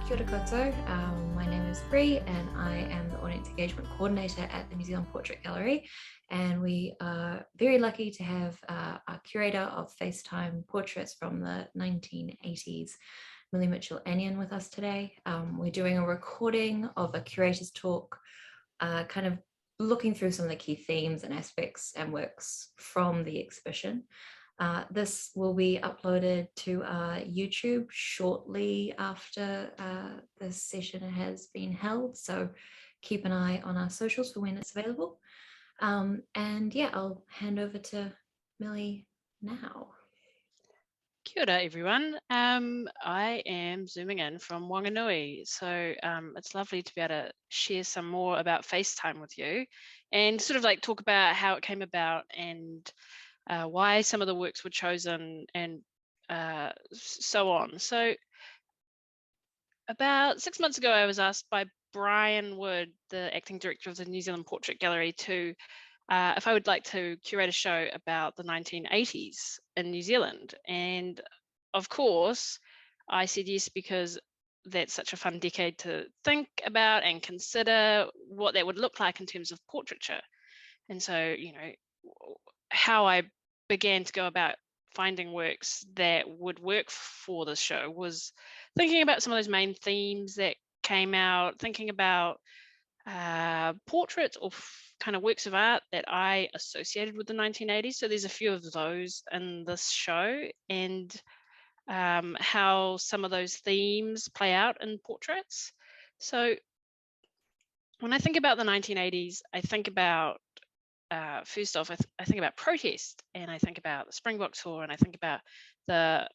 Kia ora koutou. My name is Bree and I am the Audience Engagement Coordinator at the New Zealand Portrait Gallery, and we are very lucky to have our curator of FaceTime portraits from the 1980s, Milly Mitchell-Anyon, with us today. We're doing a recording of a curator's talk, kind of looking through some of the key themes and aspects and works from the exhibition. This will be uploaded to YouTube shortly after this session has been held, so keep an eye on our socials for when it's available. And yeah, I'll hand over to Milly now. Kia ora, everyone. I am zooming in from Wanganui, so it's lovely to be able to share some more about FaceTime with you and sort of like talk about how it came about and why some of the works were chosen and so on. So about 6 months ago, I was asked by Brian Wood, the acting director of the New Zealand Portrait Gallery, to if I would like to curate a show about the 1980s in New Zealand. And of course, I said yes, because that's such a fun decade to think about and consider what that would look like in terms of portraiture. And so, you know, how I began to go about finding works that would work for this show was thinking about some of those main themes that came out, thinking about portraits or kind of works of art that I associated with the 1980s. So there's a few of those in this show, and how some of those themes play out in portraits. So when I think about the 1980s, I think about first off, I think about protest, and I think about the Springbok Tour, and I think about the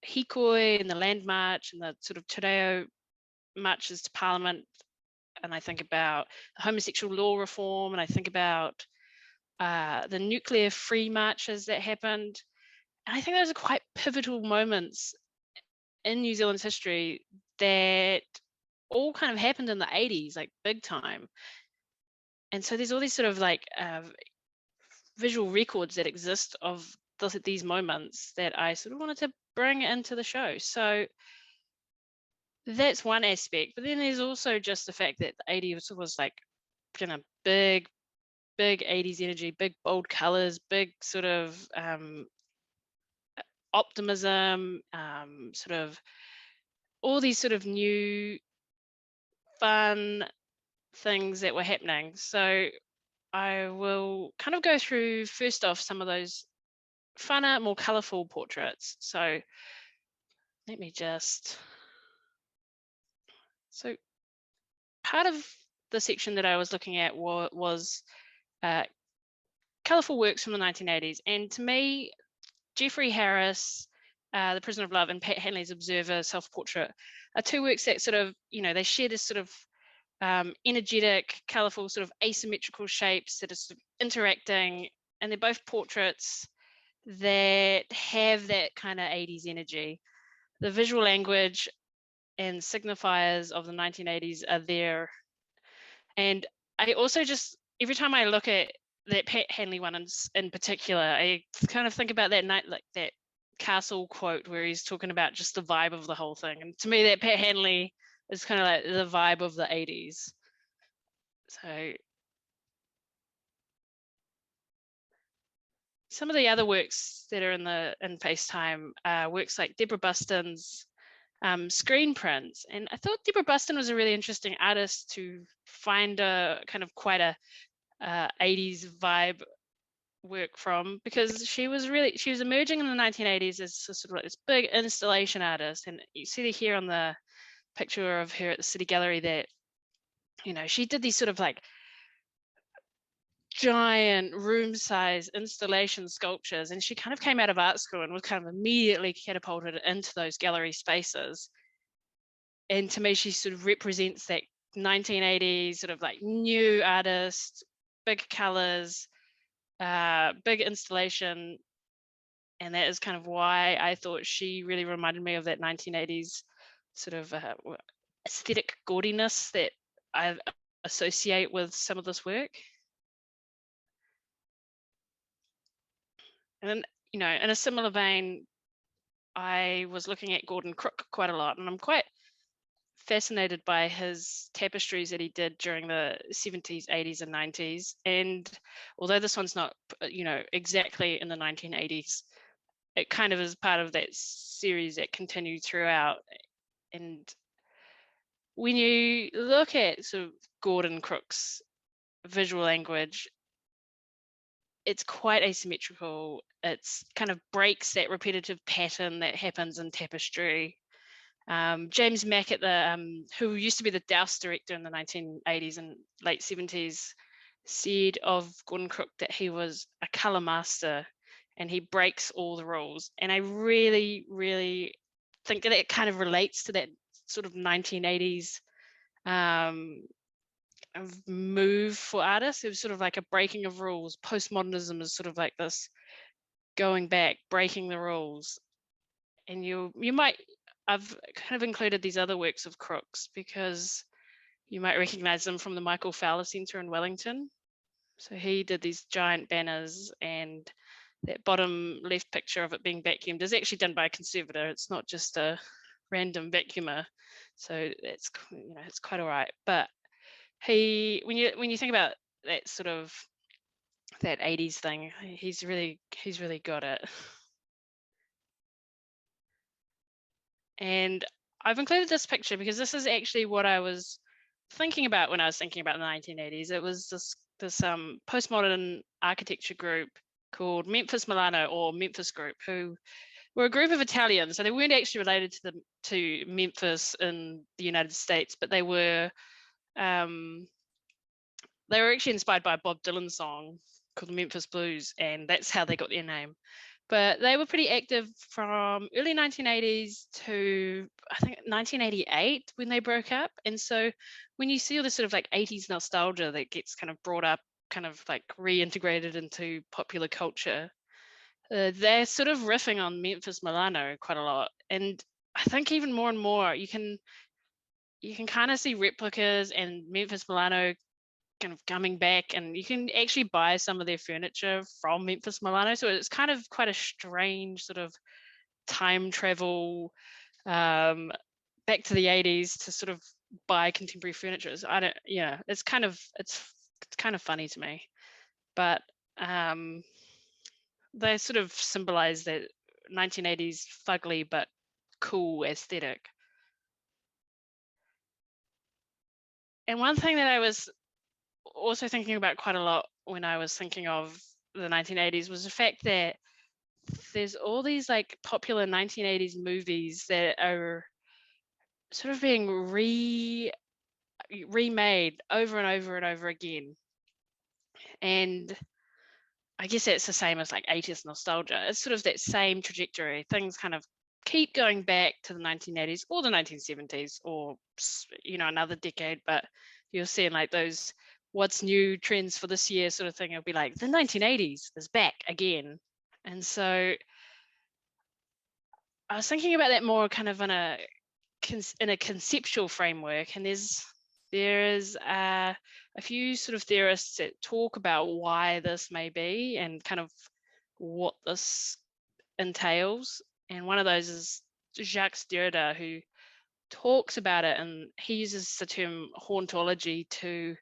hikoi and the land march and the sort of te reo marches to Parliament, and I think about homosexual law reform, and I think about the nuclear free marches that happened. And I think those are quite pivotal moments in New Zealand's history that all kind of happened in the 80s, like big time. And so there's all these sort of like visual records that exist of these moments that I sort of wanted to bring into the show. So that's one aspect. But then there's also just the fact that the 80s was like, you know, big 80s energy, big bold colors, big sort of optimism, sort of all these sort of new fun things that were happening. So I will kind of go through first off some of those funner, more colorful portraits. So let me just, so part of the section that I was looking at was colorful works from the 1980s. And to me, Jeffrey Harris, The Prisoner of Love, and Pat Hanley's Observer self-portrait are two works that sort of, you know, they share this sort of energetic, colorful, sort of asymmetrical shapes that are sort of interacting, and they're both portraits that have that kind of 80s energy. The visual language and signifiers of the 1980s are there. And I also just, every time I look at that Pat Hanley one in particular, I kind of think about that night, like that Castle quote where he's talking about just the vibe of the whole thing. And to me, that Pat Hanley is kind of like the vibe of the 80s. So some of the other works that are in FaceTime are works like Deborah Buston's screen prints. And I thought Deborah Buston was a really interesting artist to find a kind of quite a 80s vibe work from, because she was emerging in the 1980s as sort of like this big installation artist. And you see here on the picture of her at the City Gallery that, you know, she did these sort of like giant room size installation sculptures, and she kind of came out of art school and was kind of immediately catapulted into those gallery spaces. And to me, she sort of represents that 1980s sort of like new artist, big colors, big installation. And that is kind of why I thought she really reminded me of that 1980s sort of aesthetic gaudiness that I associate with some of this work. And then, you know, in a similar vein, I was looking at Gordon Crook quite a lot, and I'm quite fascinated by his tapestries that he did during the 70s, 80s, and 90s. And although this one's not, exactly in the 1980s, it kind of is part of that series that continued throughout. And when you look at sort of Gordon Crook's visual language, it's quite asymmetrical. It's kind of breaks that repetitive pattern that happens in tapestry. James Mack, who used to be the Douse director in the 1980s and late 70s, said of Gordon Crook that he was a color master and he breaks all the rules. And I really, really think that it kind of relates to that sort of 1980s move for artists. It was sort of like a breaking of rules. Postmodernism is sort of like this going back, breaking the rules. And I've kind of included these other works of Crook's because you might recognize them from the Michael Fowler Centre in Wellington. So he did these giant banners, and that bottom left picture of it being vacuumed is actually done by a conservator. It's not just a random vacuumer. So it's quite all right. But when you think about that sort of that 80s thing, he's really got it. And I've included this picture because this is actually what I was thinking about when I was thinking about the 1980s. It was this postmodern architecture group called Memphis Milano, or Memphis Group, who were a group of Italians. So they weren't actually related to Memphis in the United States, but they were actually inspired by a Bob Dylan song called the Memphis Blues, and that's how they got their name. But they were pretty active from early 1980s to, I think, 1988 when they broke up. And so when you see all this sort of like 80s nostalgia that gets kind of brought up, kind of like reintegrated into popular culture, they're sort of riffing on Memphis Milano quite a lot. And I think even more and more, you can kind of see replicas and Memphis Milano kind of coming back, and you can actually buy some of their furniture from Memphis Milano. So it's kind of quite a strange sort of time travel back to the 80s to sort of buy contemporary furniture. It's kind of funny to me, but they sort of symbolize that 1980s fugly but cool aesthetic. And one thing that I was also thinking about quite a lot when I was thinking of the 1980s was the fact that there's all these like popular 1980s movies that are sort of being remade over and over and over again. And I guess that's the same as like 80s nostalgia. It's sort of that same trajectory. Things kind of keep going back to the 1980s or the 1970s or, another decade, but you're seeing like those what's new trends for this year sort of thing. It'll be like the 1980s is back again. And so I was thinking about that more kind of in a conceptual framework, and there is a few sort of theorists that talk about why this may be and kind of what this entails. And one of those is Jacques Derrida, who talks about it, and he uses the term hauntology to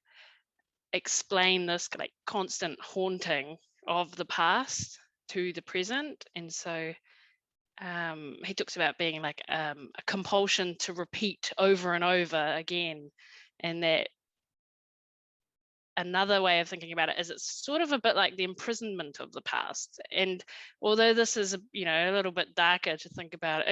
explain this like constant haunting of the past to the present. And so he talks about being like a compulsion to repeat over and over again, and that another way of thinking about it is it's sort of a bit like the imprisonment of the past. And although this is a little bit darker to think about,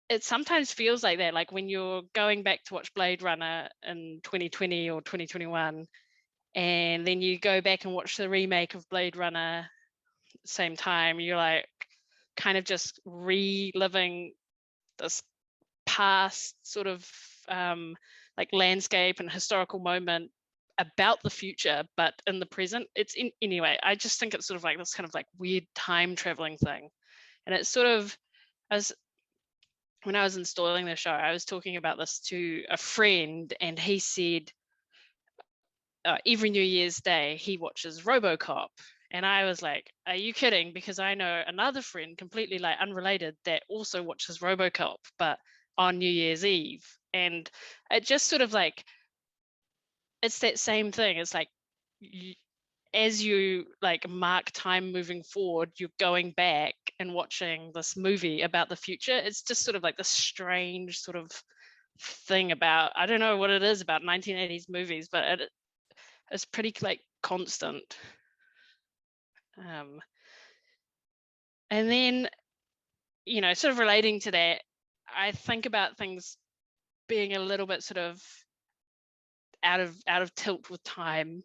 it sometimes feels like that, like when you're going back to watch Blade Runner in 2020 or 2021, and then you go back and watch the remake of Blade Runner same time, you're like kind of just reliving this past sort of like landscape and historical moment about the future, but in the present. Anyway, I just think it's sort of like this kind of like weird time traveling thing. And it's sort of, when I was installing the show, I was talking about this to a friend, and he said every New Year's Day he watches RoboCop. And I was like, are you kidding? Because I know another friend completely like unrelated that also watches RoboCop, but on New Year's Eve. And it just sort of like, it's that same thing. It's like, as you like mark time moving forward, you're going back and watching this movie about the future. It's just sort of like this strange sort of thing about, I don't know what it is about 1980s movies, but it's pretty like constant. And then, you know, sort of relating to that, I think about things being a little bit sort of out of tilt with time,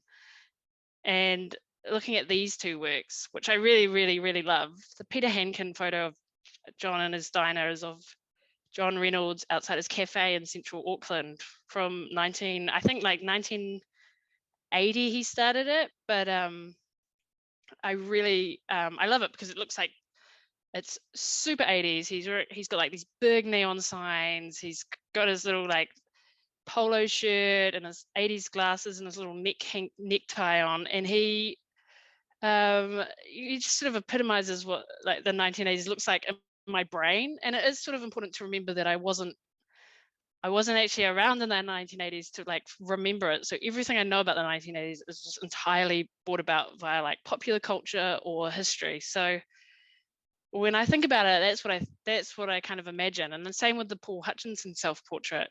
and looking at these two works, which I really, really, really love. The Peter Hankin photo of John in his diner is of John Reynolds outside his cafe in central Auckland from 1980 he started it. But I really, I love it because it looks like it's super 80s. He's got like these big neon signs. He's got his little like polo shirt and his 80s glasses and his little necktie on, and he just sort of epitomizes what like the 1980s looks like in my brain. And it is sort of important to remember that I wasn't actually around in the 1980s to like remember it. So everything I know about the 1980s is just entirely brought about via like popular culture or history. So when I think about it, that's what I kind of imagine. And the same with the Paul Hutchinson self-portrait.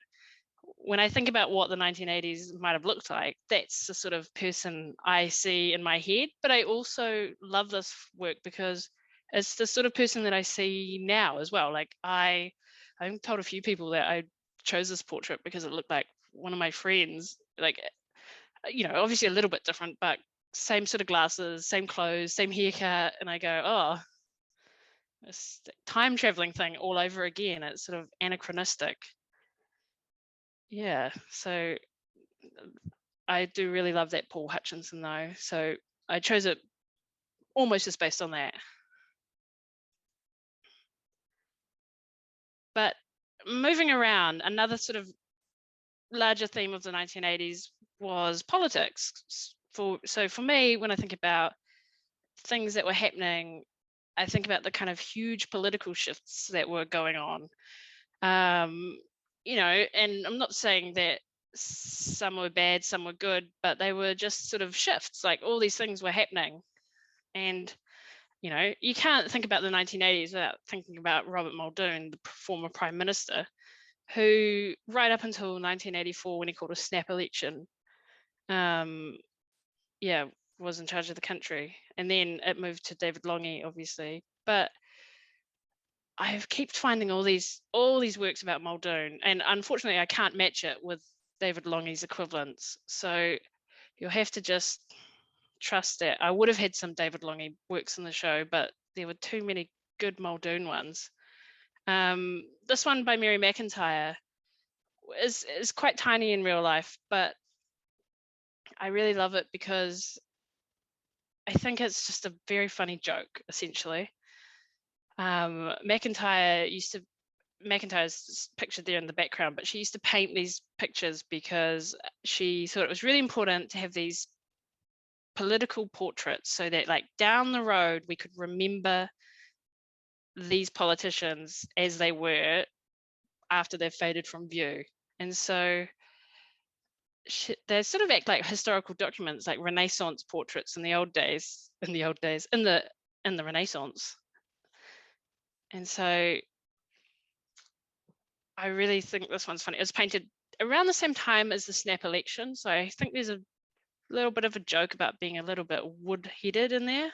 When I think about what the 1980s might have looked like, that's the sort of person I see in my head. But I also love this work because it's the sort of person that I see now as well. Like I've told a few people that I chose this portrait because it looked like one of my friends, like, you know, obviously a little bit different, but same sort of glasses, same clothes, same haircut. And I go, oh, this time traveling thing all over again. It's sort of anachronistic. Yeah, so I do really love that Paul Hutchinson though. So I chose it almost just based on that. But moving around, another sort of larger theme of the 1980s was politics. So for me, when I think about things that were happening, I think about the kind of huge political shifts that were going on. You know, and I'm not saying that some were bad, some were good, but they were just sort of shifts. Like all these things were happening. And, you know, you can't think about the 1980s without thinking about Robert Muldoon, the former Prime Minister, who right up until 1984, when he called a snap election, yeah, was in charge of the country. And then it moved to David Lange, obviously. But I've kept finding all these works about Muldoon, and unfortunately I can't match it with David Lange's equivalents. So you'll have to just trust that. I would have had some David Lange works in the show, but there were too many good Muldoon ones. This one by Mary McIntyre is quite tiny in real life, but I really love it because I think it's just a very funny joke, essentially. McIntyre's pictured there in the background, but she used to paint these pictures because she thought it was really important to have these political portraits so that like down the road we could remember these politicians as they were after they've faded from view. And so they sort of act like historical documents, like Renaissance portraits in the Renaissance. And so I really think this one's funny. It was painted around the same time as the snap election, so I think there's a little bit of a joke about being a little bit wood-headed in there.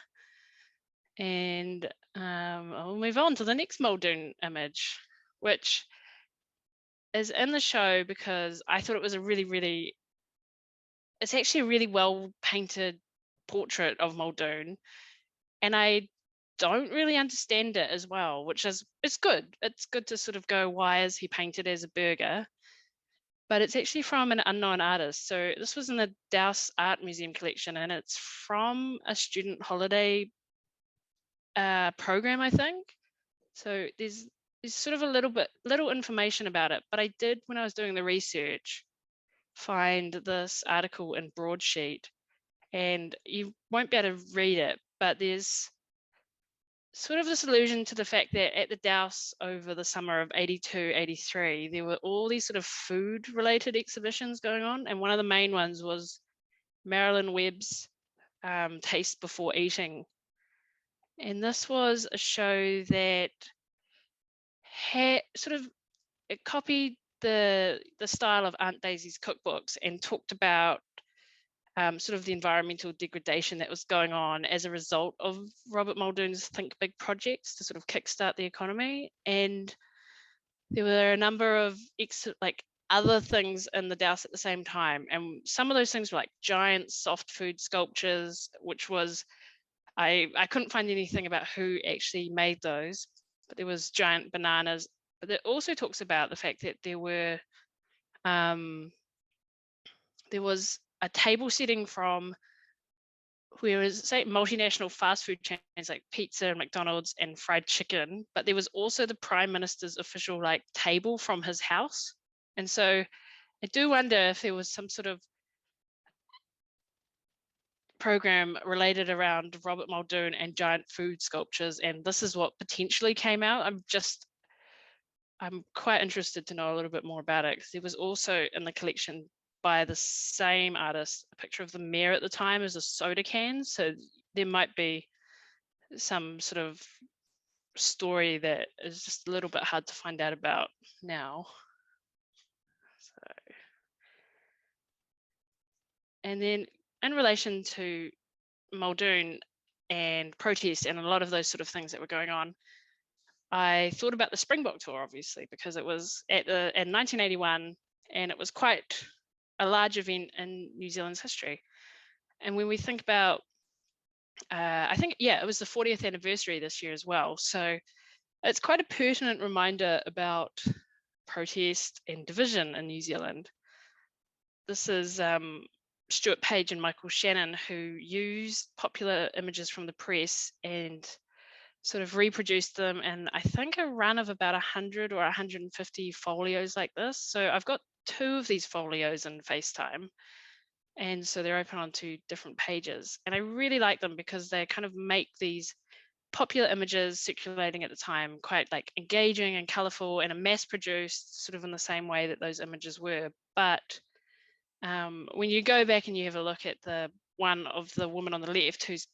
And I'll move on to the next Muldoon image, which is in the show because I thought it was it's actually a really well painted portrait of Muldoon, and I don't really understand it as well, which is it's good. It's good to sort of go, why is he painted as a burger? But it's actually from an unknown artist. So this was in the Douse Art Museum collection, and it's from a student holiday program, I think. So there's sort of little information about it. But I did, when I was doing the research, find this article in Broadsheet, and you won't be able to read it, but there's sort of this allusion to the fact that at the Douse over the summer of 82, 83, there were all these sort of food related exhibitions going on. And one of the main ones was Marilyn Webb's Taste Before Eating. And this was a show that had sort of, it copied the style of Aunt Daisy's cookbooks and talked about sort of the environmental degradation that was going on as a result of Robert Muldoon's Think Big projects to sort of kickstart the economy. And there were a number of other things in the Douse at the same time. And some of those things were like giant soft food sculptures, which was, I couldn't find anything about who actually made those, but there was giant bananas. But it also talks about the fact that there was a table setting from, whereas say multinational fast food chains like pizza and McDonald's and fried chicken, but there was also the Prime Minister's official like table from his house. And so I do wonder if there was some sort of program related around Robert Muldoon and giant food sculptures, and this is what potentially came out. I'm quite interested to know a little bit more about it, because there was also in the collection by the same artist a picture of the mayor at the time as a soda can, so there might be some sort of story that is just a little bit hard to find out about now. So, and then in relation to Muldoon and protest and a lot of those sort of things that were going on, I thought about the Springbok Tour, obviously, because it was in 1981, and it was quite a large event in New Zealand's history. And when we think about, I think, it was the 40th anniversary this year as well. So it's quite a pertinent reminder about protest and division in New Zealand. This is Stuart Page and Michael Shannon, who used popular images from the press and sort of reproduced them in, I think, a run of about 100 or 150 folios like this. So I've got 2 of these folios in FaceTime, and so they're open on 2 different pages. And I really like them because they kind of make these popular images circulating at the time quite like engaging and colorful and mass produced, sort of in the same way that those images were. But when you go back and you have a look at the one of the woman on the left who's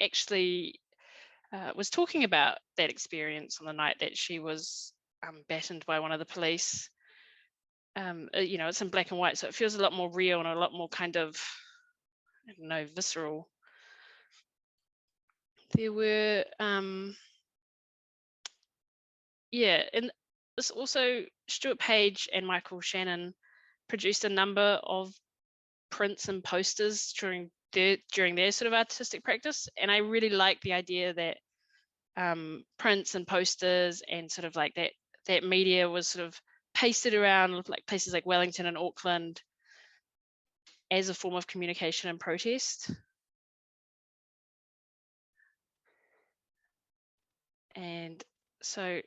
actually was talking about that experience on the night that she was battened by one of the police. It's in black and white, so it feels a lot more real and a lot more kind of, I don't know, visceral. There were, and this also, Stuart Page and Michael Shannon produced a number of prints and posters during their sort of artistic practice, and I really like the idea that prints and posters and sort of like that media was sort of pasted around like places like Wellington and Auckland as a form of communication and protest. And so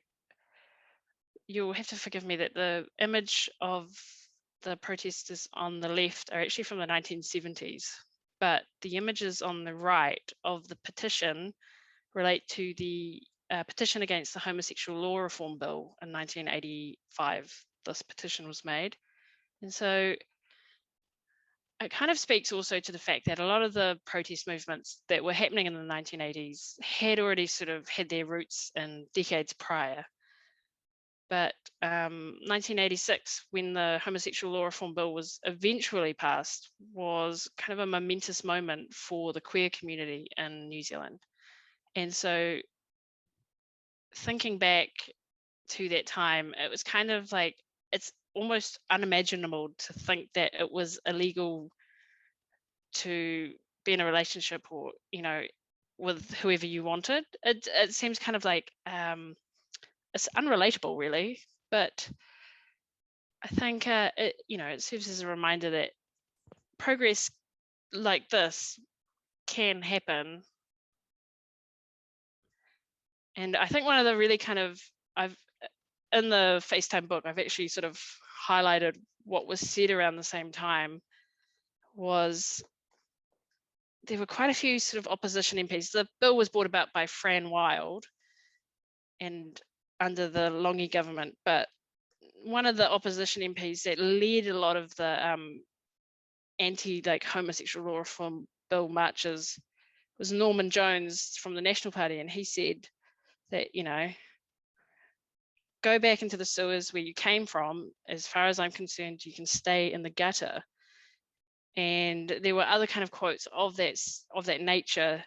you'll have to forgive me that the image of the protesters on the left are actually from the 1970s, but the images on the right of the petition relate to the petition against the Homosexual Law Reform Bill in 1985. This petition was made. And so it kind of speaks also to the fact that a lot of the protest movements that were happening in the 1980s had already sort of had their roots in decades prior. But 1986, when the Homosexual Law Reform Bill was eventually passed, was kind of a momentous moment for the queer community in New Zealand. And so thinking back to that time, it was kind of like, it's almost unimaginable to think that it was illegal to be in a relationship or, with whoever you wanted. It seems kind of like, it's unrelatable really, but I think, it serves as a reminder that progress like this can happen. And I think one of the really kind of, in the FaceTime book, I've actually sort of highlighted what was said around the same time was there were quite a few sort of opposition MPs. The bill was brought about by Fran Wild and under the Longy government, but one of the opposition MPs that led a lot of the anti homosexual law reform bill marches was Norman Jones from the National Party, and he said that, go back into the sewers where you came from. As far as I'm concerned, you can stay in the gutter. And there were other kind of quotes of that nature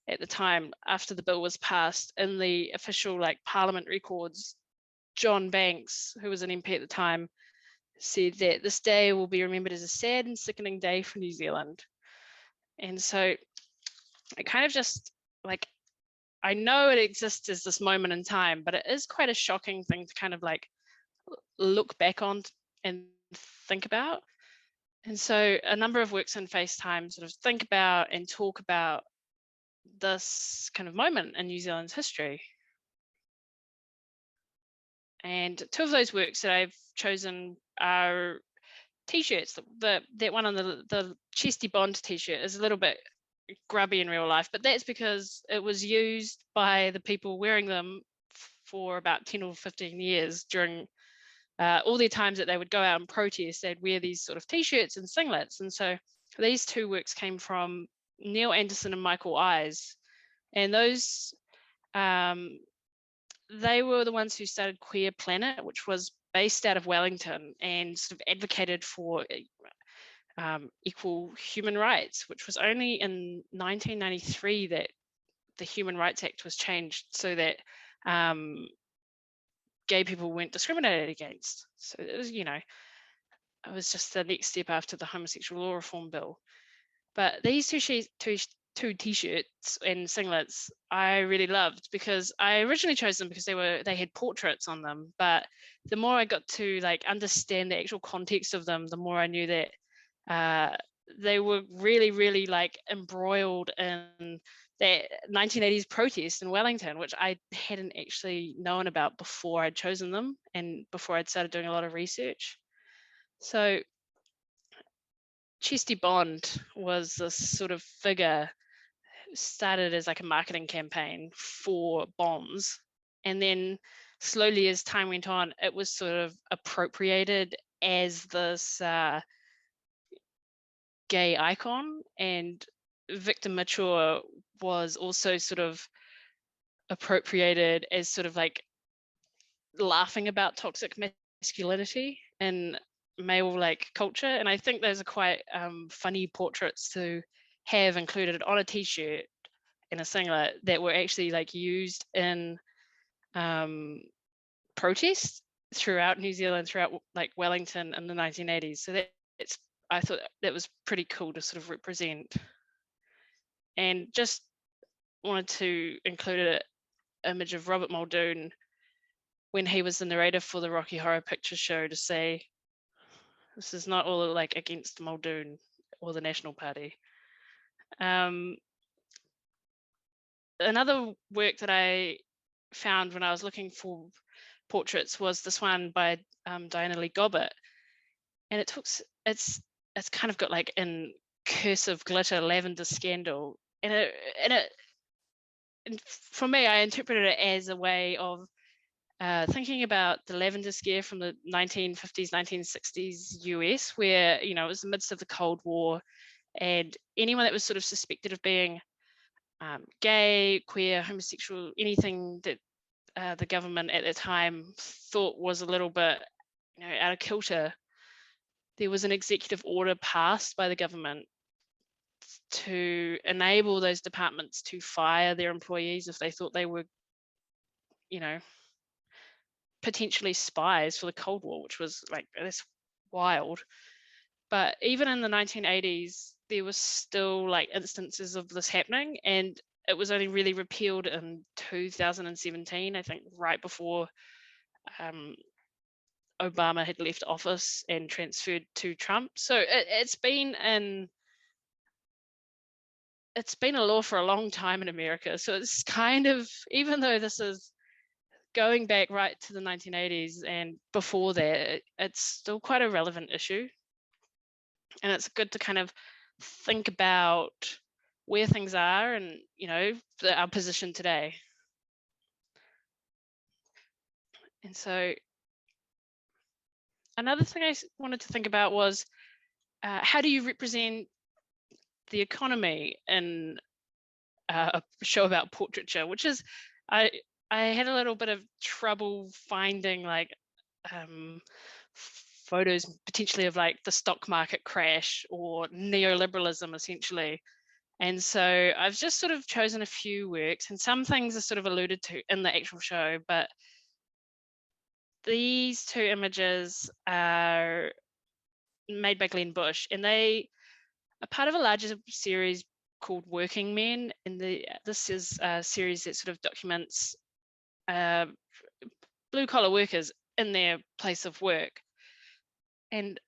at the time after the bill was passed in the official Parliament records. John Banks, who was an MP at the time, said that this day will be remembered as a sad and sickening day for New Zealand. And so it kind of just I know it exists as this moment in time, but it is quite a shocking thing to kind of look back on and think about. And so a number of works in FaceTime sort of think about and talk about this kind of moment in New Zealand's history. And two of those works that I've chosen are t-shirts. That one on the Chesty Bond t-shirt is a little bit grubby in real life, but that's because it was used by the people wearing them for about 10 or 15 years during all their times that they would go out and protest. They'd wear these sort of t-shirts and singlets. And so these two works came from Neil Anderson and Michael Eyes, and those they were the ones who started Queer Planet, which was based out of Wellington and sort of advocated for equal human rights, which was only in 1993 that the Human Rights Act was changed so that gay people weren't discriminated against. So it was, it was just the next step after the homosexual law reform bill. But these two t-shirts and singlets I really loved because I originally chose them because they had portraits on them. But the more I got to understand the actual context of them, the more I knew that they were really, really embroiled in that 1980s protest in Wellington, which I hadn't actually known about before I'd chosen them and before I'd started doing a lot of research. So Chesty Bond was this sort of figure, started as a marketing campaign for bombs, and then slowly as time went on, it was sort of appropriated as this gay icon, and Victor Mature was also sort of appropriated as sort of laughing about toxic masculinity in male culture. And I think those are quite funny portraits to have included on a t-shirt and a singlet that were actually used in protests throughout New Zealand, throughout Wellington in the 1980s. So I thought that was pretty cool to sort of represent. And just wanted to include an image of Robert Muldoon when he was the narrator for the Rocky Horror Picture Show, to say this is not all against Muldoon or the National Party. Another work that I found when I was looking for portraits was this one by Diana Lee Gobert, and it's kind of got in cursive glitter lavender scandal, and for me, I interpreted it as a way of thinking about the lavender scare from the 1950s, 1960s US, where it was the midst of the Cold War, and anyone that was sort of suspected of being gay, queer, homosexual, anything that the government at the time thought was a little bit out of kilter, there was an executive order passed by the government to enable those departments to fire their employees if they thought they were potentially spies for the Cold War, which was that's wild. But even in the 1980s, there was still instances of this happening, and it was only really repealed in 2017, I think, right before Obama had left office and transferred to Trump. So it's been a law for a long time in America. So it's kind of, even though this is going back right to the 1980s and before that, it's still quite a relevant issue. And it's good to kind of think about where things are and, our position today. And so another thing I wanted to think about was how do you represent the economy in a show about portraiture, which is, I had a little bit of trouble finding like photos potentially of like the stock market crash or neoliberalism essentially. And so I've just sort of chosen a few works, and some things are sort of alluded to in the actual show, but these two images are made by Glenn Bush, and they are part of a larger series called Working Men. And this is a series that sort of documents blue collar workers in their place of work. And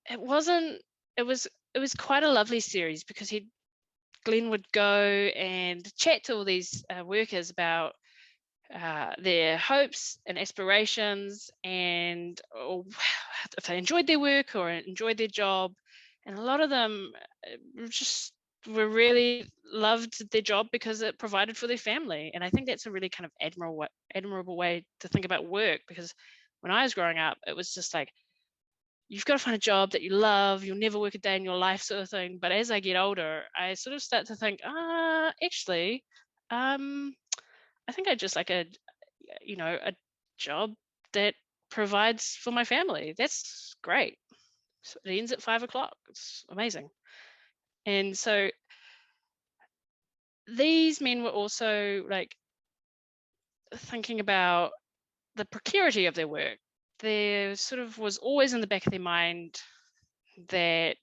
it was quite a lovely series because Glenn would go and chat to all these workers about their hopes and aspirations, and if they enjoyed their work or enjoyed their job. And a lot of them were really loved their job because it provided for their family. And I think that's a really kind of admirable way to think about work, because when I was growing up, it was just like, you've got to find a job that you love, you'll never work a day in your life, sort of thing. But as I get older, I sort of start to think, actually, I think I just like a job that provides for my family. That's great. So it ends at 5:00. It's amazing. And so these men were also like thinking about the precarity of their work. There sort of was always in the back of their mind that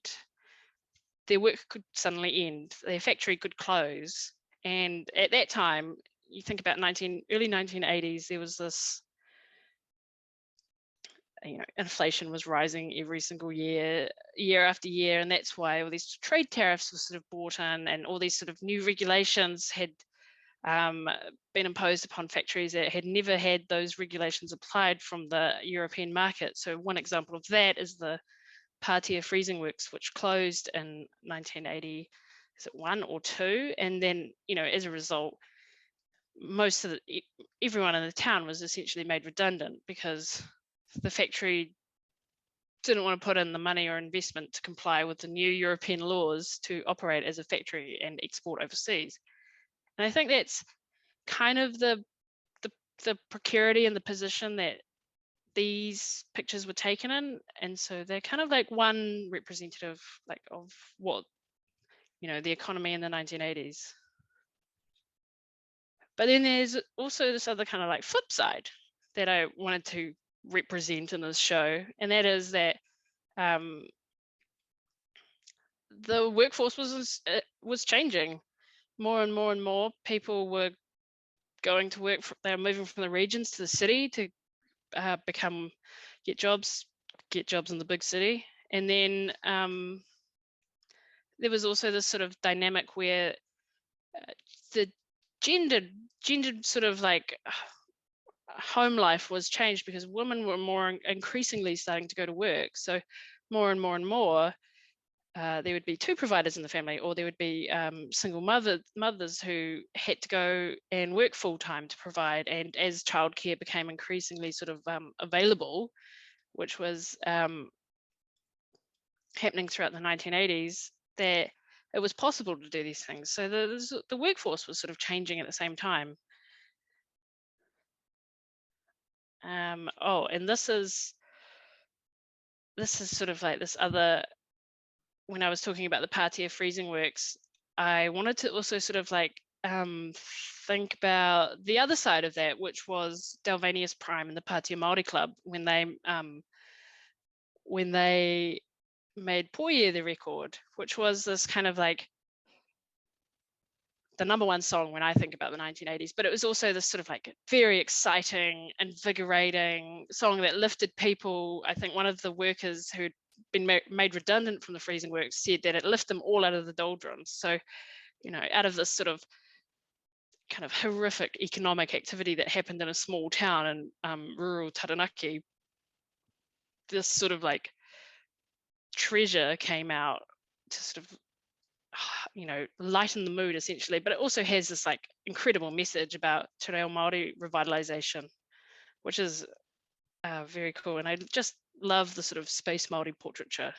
their work could suddenly end, their factory could close. And at that time, you think about early 1980s, there was this, inflation was rising every single year after year. And that's why all these trade tariffs were sort of brought in, and all these sort of new regulations had been imposed upon factories that had never had those regulations applied from the European market. So one example of that is the Patia freezing works, which closed in 1980, is it 1 or 2? And then, as a result, everyone in the town was essentially made redundant because the factory didn't want to put in the money or investment to comply with the new European laws to operate as a factory and export overseas. And I think that's kind of the precarity and the position that these pictures were taken in. And so they're kind of like one representative like of what, the economy in the 1980s. But then there's also this other kind of like flip side that I wanted to represent in this show, and that is that the workforce was changing. More and more and more people were going to work. They were moving from the regions to the city to get jobs in the big city. And then there was also this sort of dynamic where the gendered sort of like home life was changed, because women were more increasingly starting to go to work. So more and more and more, there would be 2 providers in the family, or there would be single mothers who had to go and work full time to provide. And as childcare became increasingly sort of available, which was happening throughout the 1980s, that it was possible to do these things. So the workforce was sort of changing at the same time. And this is sort of like this other, when I was talking about the Patia freezing works, I wanted to also sort of like think about the other side of that, which was Dalvanius Prime and the Patia Māori Club, when they made Poye the record, which was this kind of like the #1 song when I think about the 1980s. But it was also this sort of like very exciting, invigorating song that lifted people. I think one of the workers who'd been made redundant from the freezing works said that it lifted them all out of the doldrums. So, out of this sort of kind of horrific economic activity that happened in a small town in rural Taranaki, this sort of like treasure came out to sort of lighten the mood essentially, but it also has this like incredible message about Te Reo Māori revitalization, which is very cool. And I just love the sort of space Māori portraiture.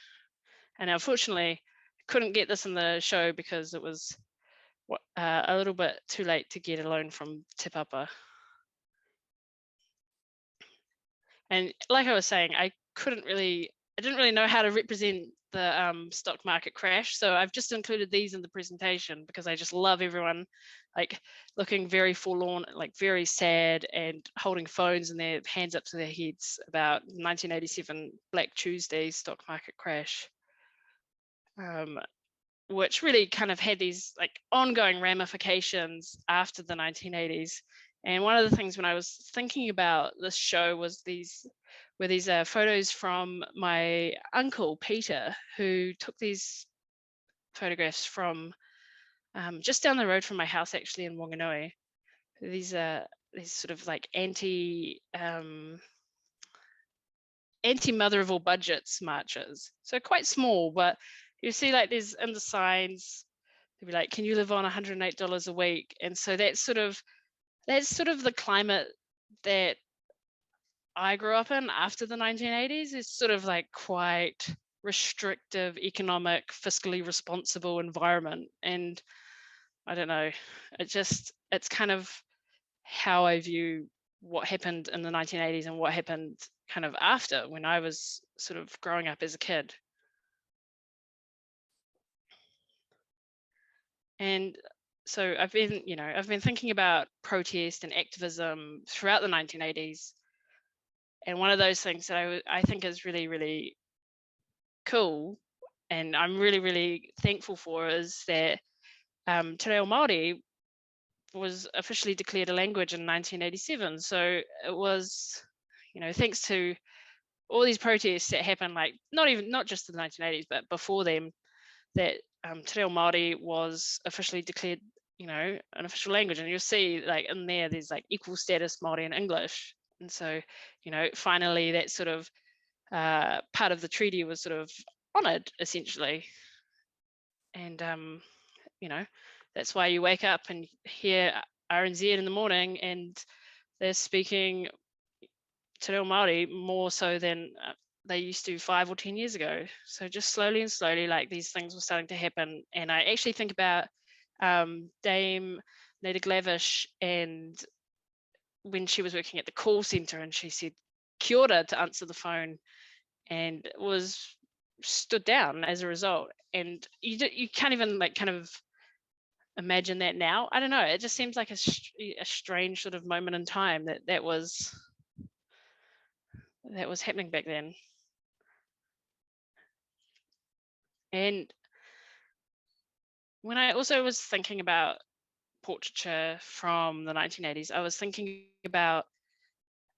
And unfortunately, couldn't get this in the show because it was a little bit too late to get a loan from Te Papa. And like I was saying, I didn't really know how to represent the stock market crash. So I've just included these in the presentation because I just love everyone like looking very forlorn, like very sad and holding phones and their hands up to their heads about 1987 Black Tuesday stock market crash, which really kind of had these like ongoing ramifications after the 1980s. And one of the things when I was thinking about this show was these photos from my uncle Peter, who took these photographs from just down the road from my house, actually in Wanganui. These sort of like anti mother of all budgets marches. So quite small, but you see like there's in the signs, they'd be like, can you live on $108 a week? And so that's sort of the climate that I grew up in after the 1980s. Is sort of like quite restrictive, economic, fiscally responsible environment. And I don't know, it's kind of how I view what happened in the 1980s and what happened kind of after, when I was sort of growing up as a kid. And so I've been thinking about protest and activism throughout the 1980s. And one of those things that I think is really, really cool, and I'm really, really thankful for, is that Te Reo Māori was officially declared a language in 1987. So it was, thanks to all these protests that happened, like not just in the 1980s, but before them, that Te Reo Māori was officially declared, an official language. And you'll see like in there's like equal status Māori and English. And so, finally that sort of part of the treaty was sort of honoured essentially. And, that's why you wake up and hear RNZ in the morning and they're speaking Te Reo Māori more so than they used to 5 or 10 years ago. So just slowly and slowly, like these things were starting to happen. And I actually think about Dame Nada Glavish, and when she was working at the call centre and she said kia ora to answer the phone, and was stood down as a result. And you can't even like kind of imagine that now. I don't know, it just seems like a strange sort of moment in time that was happening back then. And when I also was thinking about portraiture from the 1980s, I was thinking about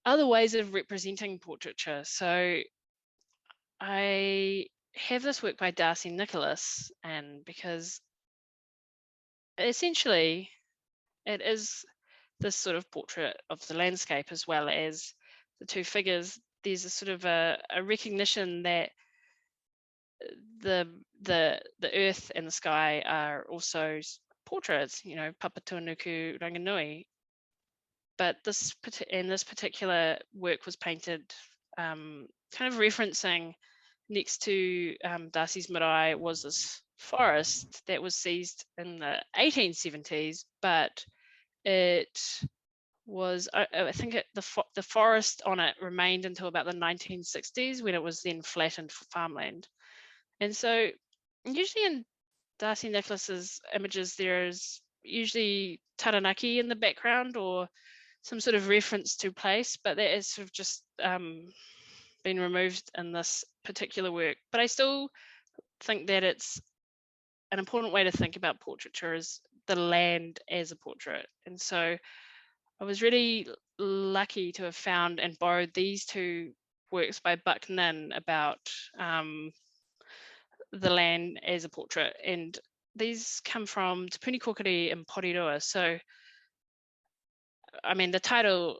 other ways of representing portraiture. So I have this work by Darcy Nicholas, and because essentially it is this sort of portrait of the landscape as well as the two figures. There's a sort of a recognition that the earth and the sky are also portraits, Papatūānuku Ranganui. But this particular work was painted kind of referencing, next to Darcy's marae was this forest that was seized in the 1870s, but it was, I think the forest on it remained until about the 1960s, when it was then flattened for farmland. And so usually in Darcy Nicholas's images, there's usually Taranaki in the background or some sort of reference to place, but that is sort of just been removed in this particular work. But I still think that it's an important way to think about portraiture is the land as a portrait. And so I was really lucky to have found and borrowed these two works by Buck Nin about the land as a portrait. And these come from Te Puni Kokiri in Porirua. So, I mean, the title,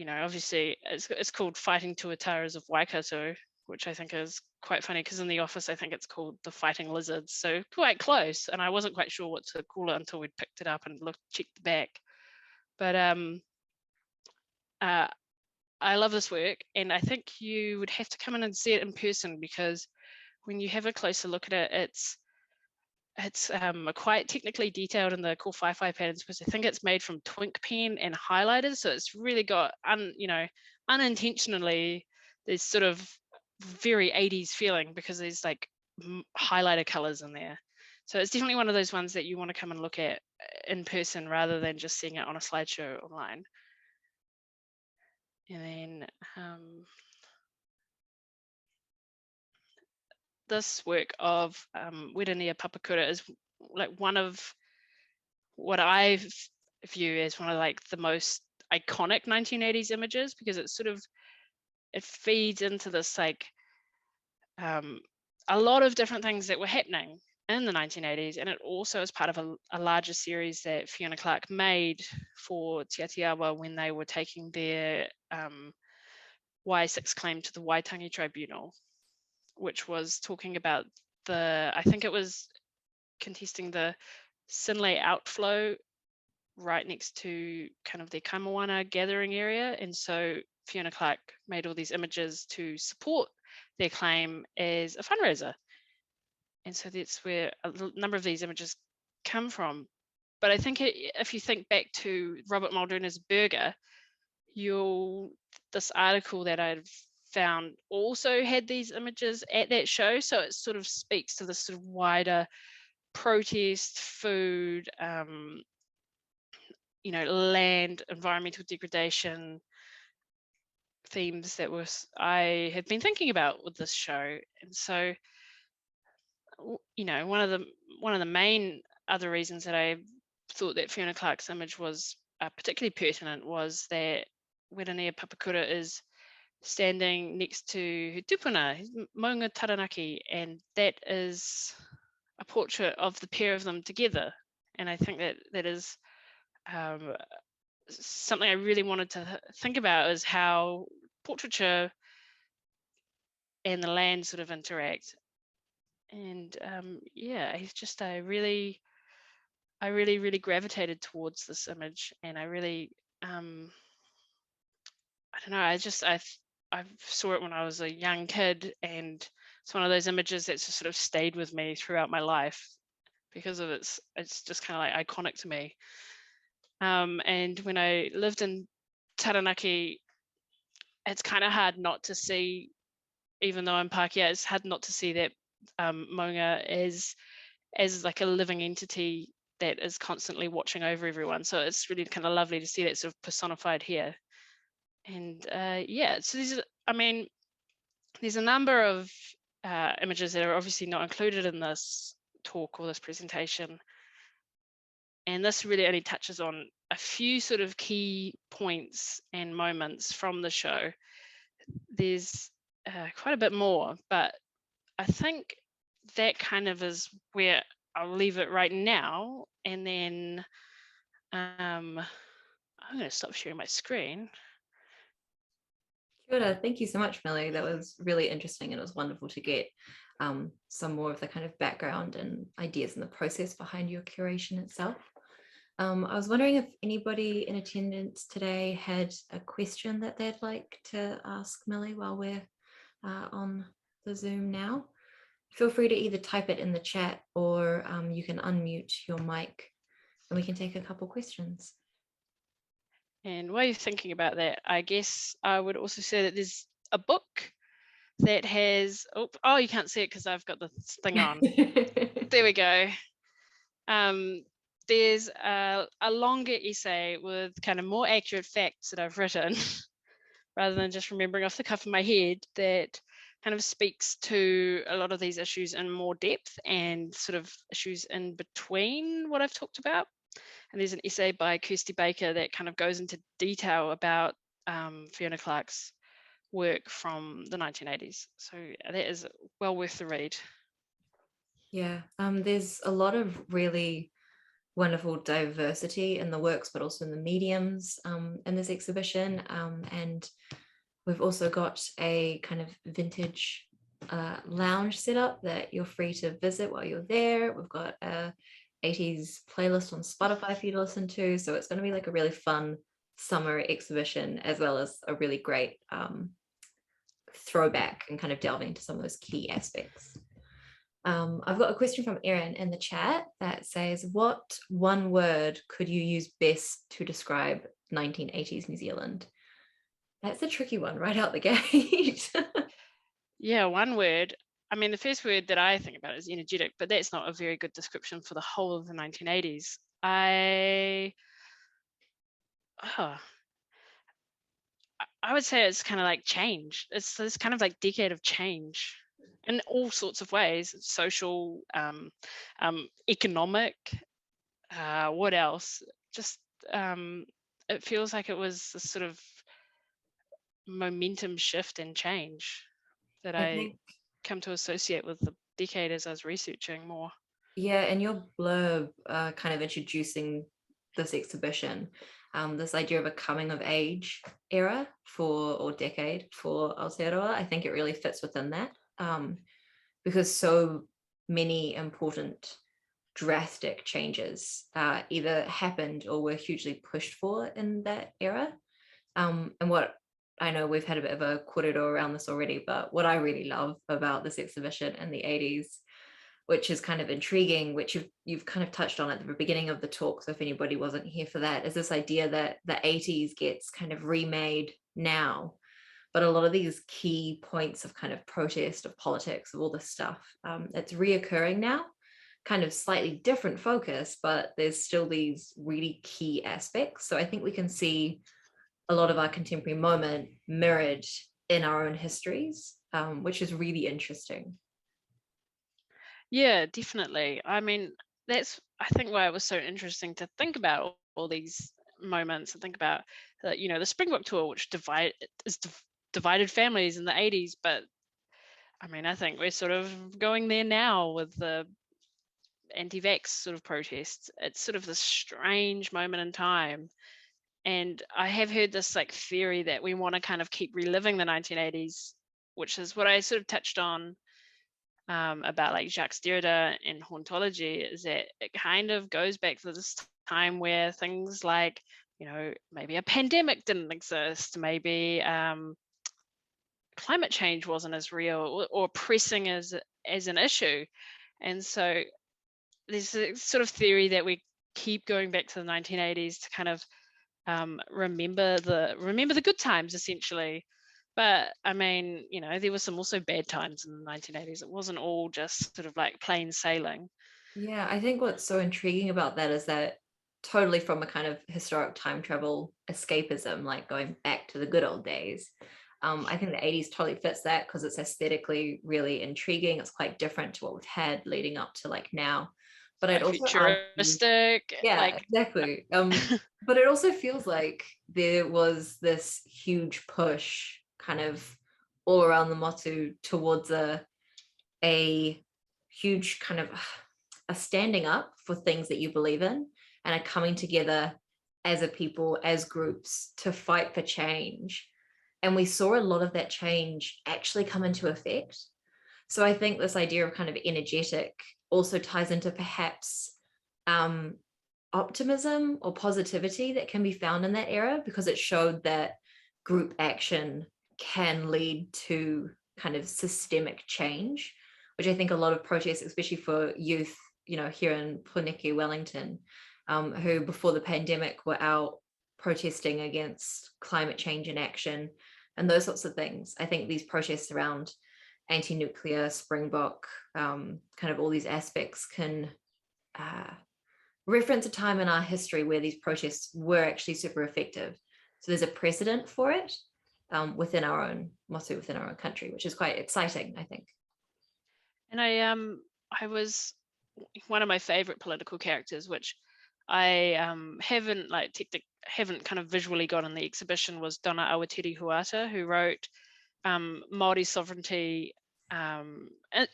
obviously it's called Fighting Tuataras of Waikato. which I think is quite funny because in the office I think it's called the Fighting Lizards, so quite close. And I wasn't quite sure what to call it until we'd picked it up and checked the back. But I love this work, and I think you would have to come in and see it in person, because when you have a closer look at it, it's quite technically detailed in the core 5/5 patterns, because I think it's made from twink pen and highlighters, so it's really got unintentionally there's sort of very 80s feeling, because there's like highlighter colors in there. So it's definitely one of those ones that you want to come and look at in person rather than just seeing it on a slideshow online. And then this work of Wedenia Papakura is like one of what I view as one of like the most iconic 1980s images, because it feeds into this like a lot of different things that were happening in the 1980s, and it also is part of a larger series that Fiona Clark made for Te Atiawa when they were taking their Y6 claim to the Waitangi Tribunal, which was talking about I think it was contesting the Sinlay outflow right next to kind of their Kaimoana gathering area. And so Fiona Clark made all these images to support their claim as a fundraiser. And so that's where a number of these images come from. But I think if you think back to Robert Muldoon as a burger, this article that I've found also had these images at that show. So it sort of speaks to this sort of wider protest, food, land, environmental degradation themes that I had been thinking about with this show. And so, one of the main other reasons that I thought that Fiona Clark's image was particularly pertinent was that Wedenia Papakura is standing next to her tupuna, Maunga Taranaki, and that is a portrait of the pair of them together. And I think that is something I really wanted to think about, is how portraiture and the land sort of interact. And I really gravitated towards this image, and I really I don't know, I saw it when I was a young kid, and it's one of those images that's just sort of stayed with me throughout my life because of it's just kind of like iconic to me. And when I lived in Taranaki, it's kind of hard not to see, even though I'm Pākehā, it's hard not to see that Maunga as like a living entity that is constantly watching over everyone. So it's really kind of lovely to see that sort of personified here. And so there's a number of images that are obviously not included in this talk or this presentation. And this really only touches on a few sort of key points and moments from the show. There's quite a bit more, but I think that kind of is where I'll leave it right now. And then I'm going to stop sharing my screen. Kia ora. Thank you so much, Milly. That was really interesting, and it was wonderful to get some more of the kind of background and ideas and the process behind your curation itself. I was wondering if anybody in attendance today had a question that they'd like to ask Milly while we're on the Zoom now. Feel free to either type it in the chat, or you can unmute your mic and we can take a couple questions. And while you're thinking about that, I guess I would also say that there's a book that has, oh, you can't see it because I've got the thing on. There we go. There's a longer essay with kind of more accurate facts that I've written rather than just remembering off the cuff of my head, that kind of speaks to a lot of these issues in more depth and sort of issues in between what I've talked about. And there's an essay by Kirsty Baker that kind of goes into detail about Fiona Clark's work from the 1980s. So that is well worth the read. Yeah, there's a lot of really wonderful diversity in the works, but also in the mediums in this exhibition. And We've also got a kind of vintage lounge setup that you're free to visit while you're there. We've got a 80s playlist on Spotify for you to listen to. So it's going to be like a really fun summer exhibition, as well as a really great throwback and kind of delving into some of those key aspects. I've got a question from Erin in the chat that says, what one word could you use best to describe 1980s New Zealand? That's a tricky one right out the gate. Yeah, one word. I mean, the first word that I think about is energetic, but that's not a very good description for the whole of the 1980s. Oh, I would say it's kind of like change. It's this kind of like decade of change in all sorts of ways: social, economic. What else? Just it feels like it was a sort of momentum shift and change that I I think, come to associate with the decade as I was researching more. yeah, and your blurb kind of introducing this exhibition, this idea of a coming of age era for, or decade for Aotearoa, I think it really fits within that, because so many important drastic changes either happened or were hugely pushed for in that era. And what I know, we've had a bit of a kōrero around this already, but what I really love about this exhibition in the 80s, which is kind of intriguing, which you've kind of touched on at the beginning of the talk, so if anybody wasn't here for that, is this idea that the 80s gets kind of remade now, but a lot of these key points of kind of protest, of politics, of all this stuff, it's reoccurring now, kind of slightly different focus, but there's still these really key aspects. So I think we can see a lot of our contemporary moment mirrored in our own histories, which is really interesting. Yeah, definitely. I mean, that's I think why it was so interesting to think about all these moments and think about the Springbok Tour, which divided families in the 80s. But I mean, I think we're sort of going there now with the anti-vax sort of protests. It's sort of this strange moment in time. And I have heard this like theory that we want to kind of keep reliving the 1980s, which is what I sort of touched on about like Jacques Derrida and hauntology, is that it kind of goes back to this time where things like, maybe a pandemic didn't exist, maybe climate change wasn't as real or pressing as an issue. And so there's a sort of theory that we keep going back to the 1980s to kind of remember the good times, essentially. But I mean, there were some also bad times in the 1980s. It wasn't all just sort of like plain sailing. Yeah, I think what's so intriguing about that is that, totally from a kind of historic time travel escapism, like going back to the good old days, I think the 80s totally fits that because it's aesthetically really intriguing. It's quite different to what we've had leading up to like now. But I'd Quite also argue, futuristic, yeah, like exactly. But it also feels like there was this huge push kind of all around the Motu towards a huge kind of a standing up for things that you believe in, and a coming together as a people, as groups, to fight for change. And we saw a lot of that change actually come into effect. So I think this idea of kind of energetic also ties into perhaps optimism or positivity that can be found in that era, because it showed that group action can lead to kind of systemic change, which I think a lot of protests, especially for youth, here in Puniki, Wellington, who before the pandemic were out protesting against climate change in action and those sorts of things. I think these protests around anti-nuclear, Springbok, kind of all these aspects can reference a time in our history where these protests were actually super effective. So there's a precedent for it within our own Motu, within our own country, which is quite exciting, I think. And I was one of my favorite political characters, which I haven't kind of visually got in the exhibition, was Donna Awatiri Huata, who wrote Māori sovereignty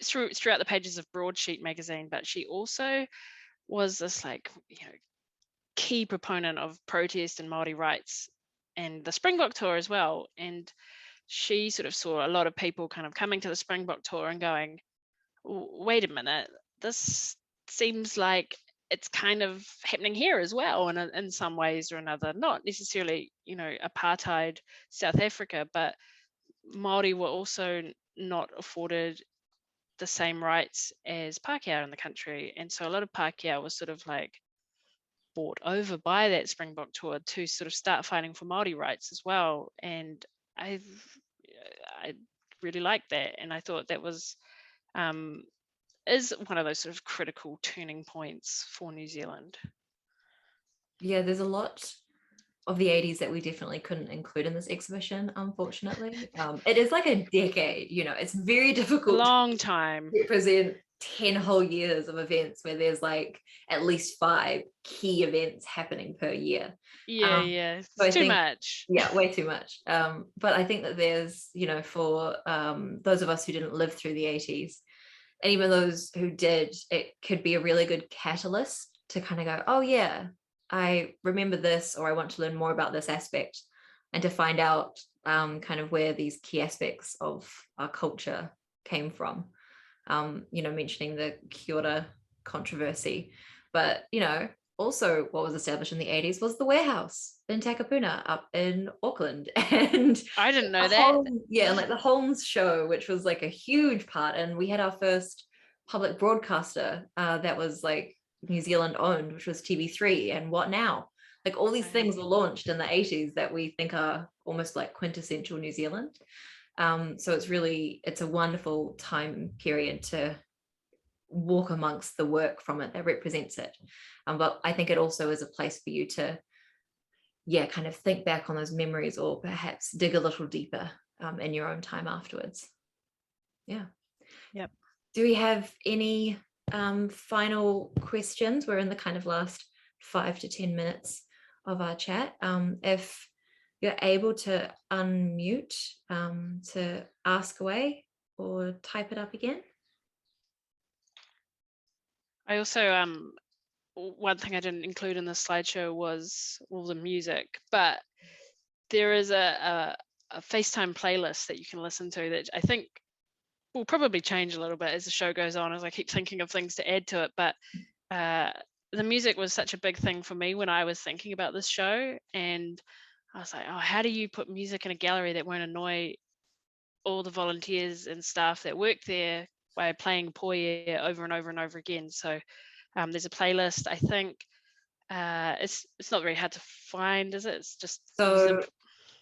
throughout the pages of Broadsheet magazine. But she also was this key proponent of protest and Māori rights and the Springbok Tour as well. And she sort of saw a lot of people kind of coming to the Springbok Tour and going, Wait a minute, this seems like it's kind of happening here as well, and in some ways or another, not necessarily, apartheid South Africa, but Māori were also not afforded the same rights as Pākehā in the country. And so a lot of Pākehā was sort of like bought over by that Springbok Tour to sort of start fighting for Māori rights as well. And I really liked that. And I thought that was is one of those sort of critical turning points for New Zealand. Yeah, there's a lot of the 80s that we definitely couldn't include in this exhibition, unfortunately. It is like a decade, it's very difficult. Long time. To represent 10 whole years of events where there's like at least 5 key events happening per year. Yeah. So it's too much. Yeah, way too much. But I think that there's, for those of us who didn't live through the 80s, and even those who did, it could be a really good catalyst to kind of go, oh yeah, I remember this, or I want to learn more about this aspect, and to find out kind of where these key aspects of our culture came from. Mentioning the Curator controversy, but also what was established in the 80s was the warehouse in Takapuna up in Auckland. And I didn't know that. And like the Holmes show, which was like a huge part, and we had our first public broadcaster that was like New Zealand owned, which was TV3 and What Now. Like all these things were launched in the 80s that we think are almost like quintessential New Zealand. So it's a wonderful time period to walk amongst the work from it that represents it. But I think it also is a place for you to, kind of think back on those memories, or perhaps dig a little deeper in your own time afterwards. Yeah. Yep. Do we have any final questions? We're in the kind of last 5 to 10 minutes of our chat. If you're able to unmute to ask away or type it up again. I also, one thing I didn't include in the slideshow was all the music, but there is a FaceTime playlist that you can listen to that I think will probably change a little bit as the show goes on, as I keep thinking of things to add to it. But the music was such a big thing for me when I was thinking about this show, and I was like, oh, how do you put music in a gallery that won't annoy all the volunteers and staff that work there by playing Poye over and over and over again? So there's a playlist. I think it's not very hard to find, is it? It's just so.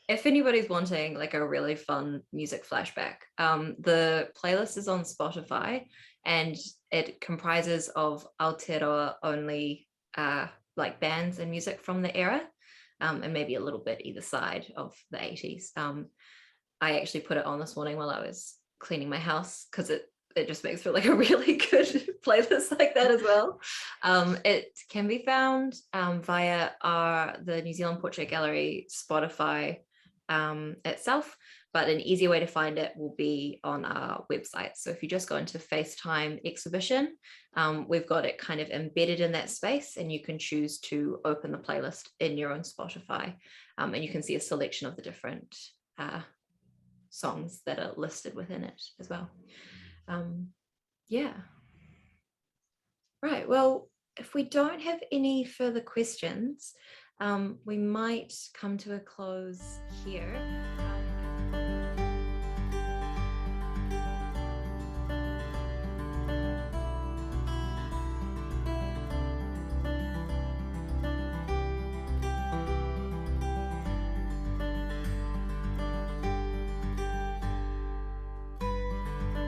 If anybody's wanting like a really fun music flashback, the playlist is on Spotify, and it comprises of Aotearoa only like bands and music from the era, and maybe a little bit either side of the 80s. I actually put it on this morning while I was cleaning my house, because it just makes for like a really good playlist like that as well. It can be found via the New Zealand Portrait Gallery Spotify itself, but an easier way to find it will be on our website. So if you just go into FaceTime exhibition, we've got it kind of embedded in that space, and you can choose to open the playlist in your own Spotify, and you can see a selection of the different songs that are listed within it as well. Right, well, if we don't have any further questions, we might come to a close here.